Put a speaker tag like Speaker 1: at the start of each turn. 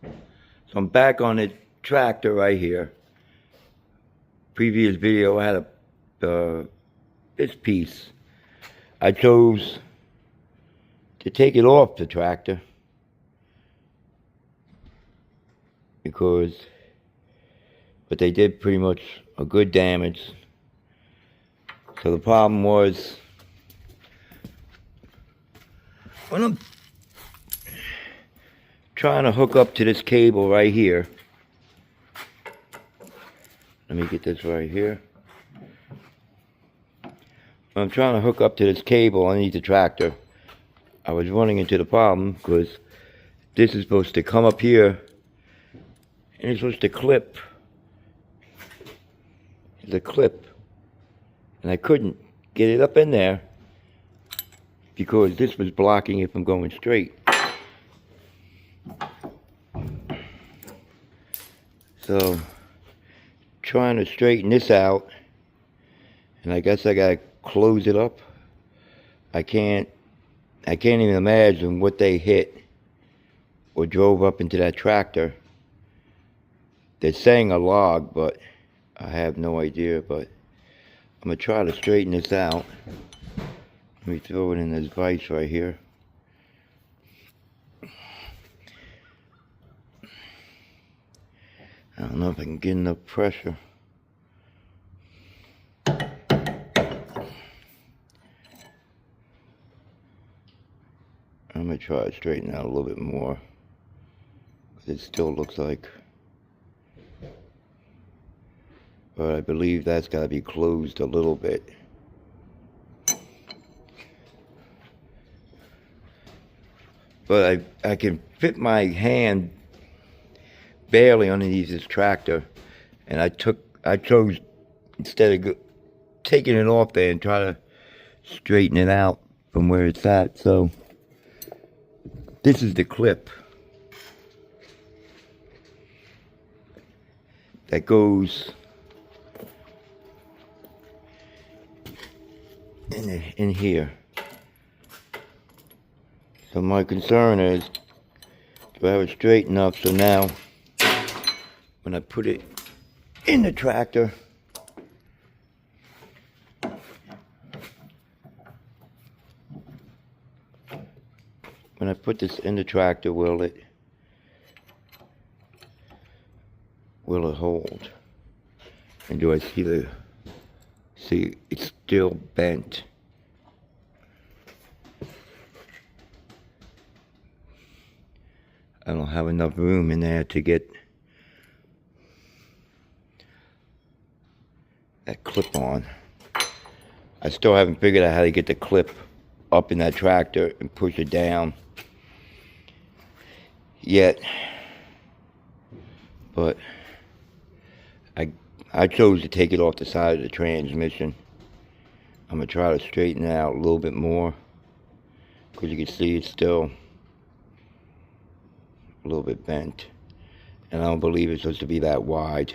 Speaker 1: So I'm back on the tractor right here. Previous video I had this piece. I chose to take it off the tractor but they did pretty much a good damage. So the problem was, when I'm trying to hook up to this cable right here, let me get this right here. When I'm trying to hook up to this cable underneath the tractor, I was running into the problem because this is supposed to come up here and it's supposed to clip. The clip, and I couldn't get it up in there because this was blocking it from going straight. So trying to straighten this out, and I guess I gotta close it up. I can't even imagine what they hit or drove up into that tractor. They're saying a log, but I have no idea. But I'm gonna try to straighten this out. Let me throw it in this vise right here. I don't know if I can get enough pressure. I'm gonna try to straighten out a little bit more. It still looks like, but I believe that's got to be closed a little bit. But I can fit my hand barely underneath this tractor, and I chose, instead of taking it off there and try to straighten it out from where it's at. So this is the clip that goes in here. So my concern is, do I have it straight enough so now when I put it in the tractor, when I put this in the tractor, will it hold? And do I see it's still bent? I don't have enough room in there to get that clip on. I still haven't figured out how to get the clip up in that tractor and push it down yet. But I chose to take it off the side of the transmission. I'm going to try to straighten it out a little bit more, because you can see it's still a little bit bent, and I don't believe it's supposed to be that wide.